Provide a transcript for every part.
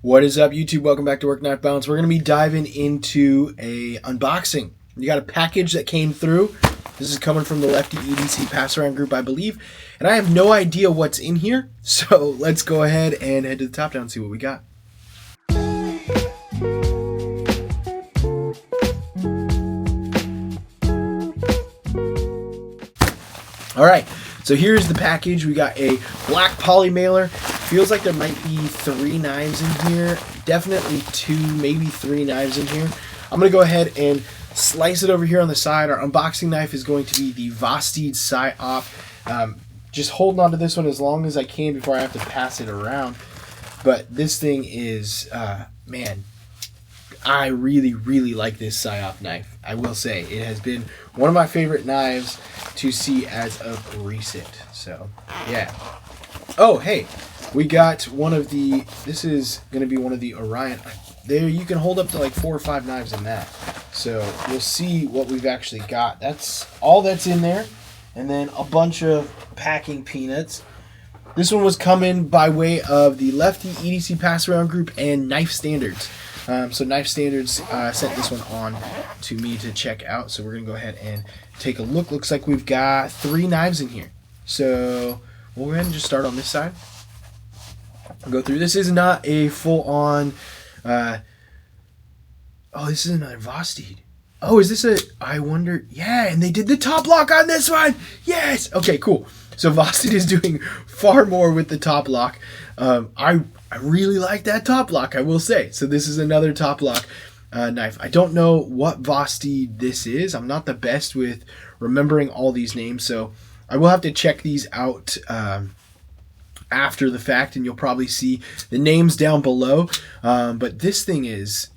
What is up, YouTube? Welcome back to Work Knife Balance. We're going to be diving into a unboxing. You got a package that came through. This is coming from the Lefty EDC pass around group, I believe. And I have no idea what's in here. So let's go ahead and head to the top down and see what we got. All right, so here's the package. We got a black poly mailer. Feels like there might be 3 knives in here. Definitely 2, maybe 3 knives in here. I'm going to go ahead and slice it over here on the side. Our unboxing knife is going to be the Vosteed Psy-Op. Just holding on to this one as long as I can before I have to pass it around. But this thing is, man, I really like this Psy-Op knife. I will say it has been one of my favorite knives to see as of recent. So, yeah. Oh, hey. We got one of the, this is going to be one of the Orion. There, you can hold up to like 4 or 5 knives in that. So we'll see what we've actually got. That's all that's in there. And then a bunch of packing peanuts. This one was coming by way of the Lefty EDC pass around group and Knife Standards. So Knife Standards sent this one on to me to check out. So we're going to go ahead and take a look. Looks like we've got 3 knives in here. So we'll go ahead and just start on this side. Go through. This is not a full-on. Oh, this is another Vosteed. Oh, is this a? I wonder. Yeah, and they did the top lock on this one. Yes. Okay, cool. So Vosteed is doing far more with the top lock. I really like that top lock, I will say. So this is another top lock knife. I don't know what Vosteed this is. I'm not the best with remembering all these names, so I will have to check these out after the fact, and you'll probably see the names down below. But this thing is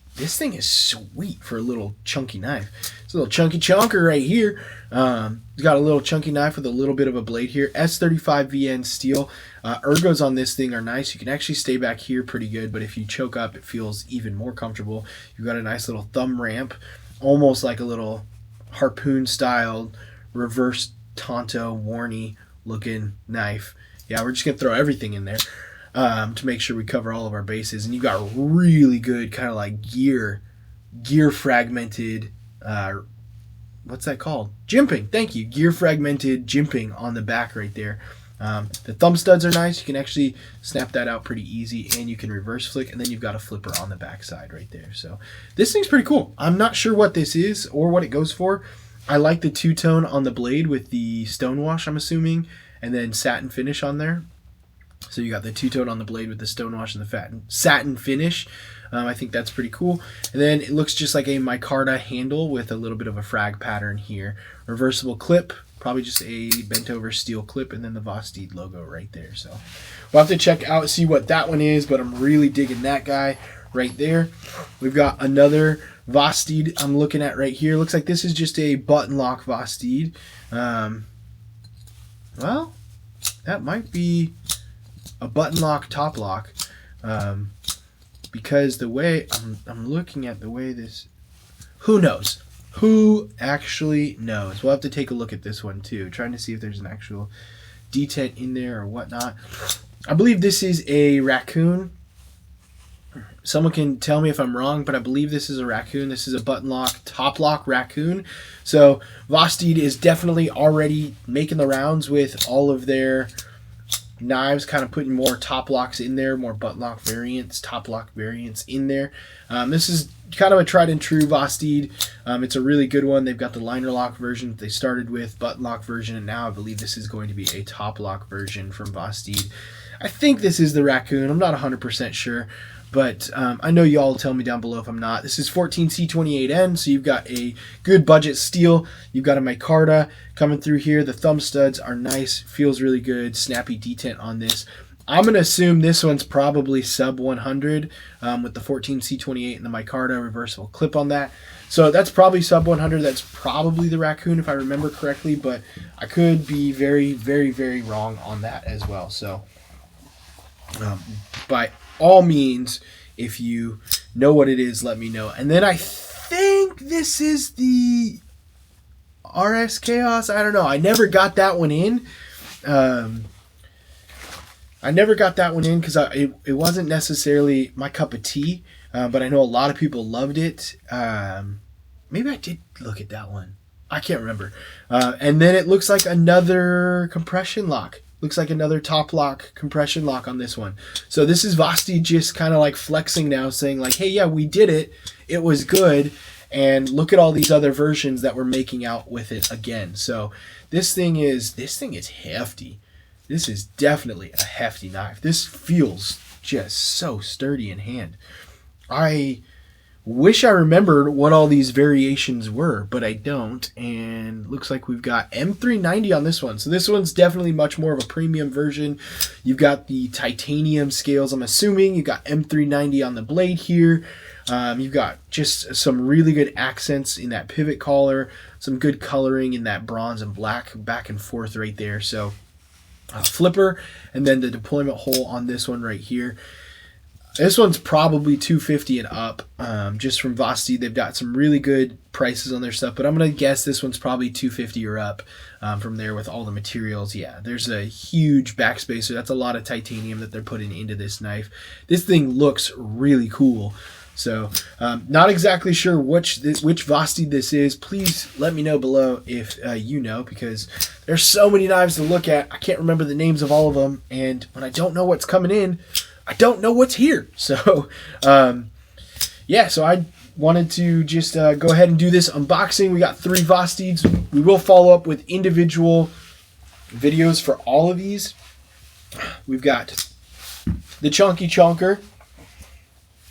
sweet for a little chunky knife. It's a little chunky chunker right here. It's got a little chunky knife with a little bit of a blade here. S35 VN steel. Ergos on this thing are nice. You can actually stay back here pretty good, but if you choke up, it feels even more comfortable. You've got a nice little thumb ramp, almost like a little harpoon style reverse Tonto Warney looking knife. Yeah, we're just going to throw everything in there to make sure we cover all of our bases. And you got really good kind of like gear fragmented, what's that called? Jimping, thank you. Gear fragmented jimping on the back right there. The thumb studs are nice. You can actually snap that out pretty easy, and you can reverse flick, and then you've got a flipper on the back side right there. So this thing's pretty cool. I'm not sure what this is or what it goes for. I like the two-tone on the blade with the stonewash, I'm assuming, and then satin finish on there. So you got the two-tone on the blade with the stonewash and the satin finish. I think that's pretty cool. And then it looks just like a micarta handle with a little bit of a frag pattern here. Reversible clip, probably just a bent over steel clip, and then the Vosteed logo right there. So we'll have to check out, see what that one is, but I'm really digging that guy right there. We've got another Vosteed I'm looking at right here. Looks like this is just a button lock Vosteed. Well, that might be a button lock top lock, because the way I'm looking at the way this, who knows? Who actually knows? We'll have to take a look at this one too, trying to see if there's an actual detent in there or whatnot. I believe this is a raccoon. Someone can tell me if I'm wrong, but I believe this is a raccoon. This is a button lock, top lock raccoon. So Vosteed is definitely already making the rounds with all of their knives, kind of putting more top locks in there, more button lock variants, top lock variants in there. This is kind of a tried and true Vosteed. It's a really good one. They've got the liner lock version that they started with, button lock version, and now I believe this is going to be a top lock version from Vosteed. I think this is the raccoon. I'm not 100% sure. But I know y'all will tell me down below if I'm not. This is 14C28N, so you've got a good budget steel. You've got a micarta coming through here. The thumb studs are nice. Feels really good. Snappy detent on this. I'm going to assume this one's probably sub 100 with the 14C28 and the micarta reversible clip on that. So that's probably sub 100. That's probably the raccoon if I remember correctly, but I could be very wrong on that as well. So by all means, if you know what it is, let me know. And then I think this is the RS Chaos. I don't know. I never got that one in. I never got that one in because it wasn't necessarily my cup of tea, but I know a lot of people loved it. Maybe I did look at that one. I can't remember. And then it looks like another compression lock. Looks like another top lock compression lock on this one. So this is Vosteed just kind of like flexing now, saying like, hey, yeah, we did it. It was good. And look at all these other versions that we're making out with it again. So this thing is hefty. This is definitely a hefty knife. This feels just so sturdy in hand. I wish I remembered what all these variations were, but I don't. And looks like we've got M390 on this one. So this one's definitely much more of a premium version. You've got the titanium scales, I'm assuming. You've got M390 on the blade here. You've got just some really good accents in that pivot collar. Some good coloring in that bronze and black back and forth right there. So flipper, and then the deployment hole on this one right here. This one's probably $250 and up, just from Vosteed. They've got some really good prices on their stuff, but I'm going to guess this one's probably $250 or up from there with all the materials. Yeah, there's a huge backspacer. That's a lot of titanium that they're putting into this knife. This thing looks really cool. So not exactly sure which Vosteed this is. Please let me know below if you know, because there's so many knives to look at. I can't remember the names of all of them, and when I don't know what's coming in, I don't know what's here. So, yeah, so I wanted to just go ahead and do this unboxing. We got 3 Vosteeds. We will follow up with individual videos for all of these. We've got the Chunky Chunker.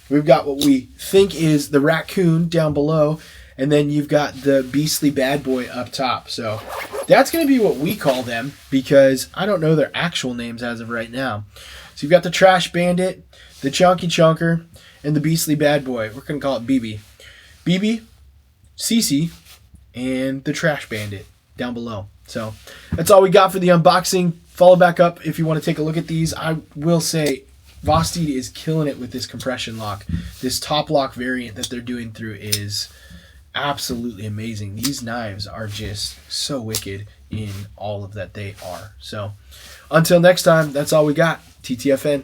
We've got what we think is the Raccoon down below. And then you've got the Beastly Bad Boy up top. So that's going to be what we call them, because I don't know their actual names as of right now. So you've got the Trash Bandit, the Chunky Chunker, and the Beastly Bad Boy. We're going to call it BB. BB, CC, and the Trash Bandit down below. So that's all we got for the unboxing. Follow back up if you want to take a look at these. I will say Vosteed is killing it with this compression lock. This top lock variant that they're doing through is absolutely amazing. These knives are just so wicked in all of that they are. So until next time, that's all we got. TTFN.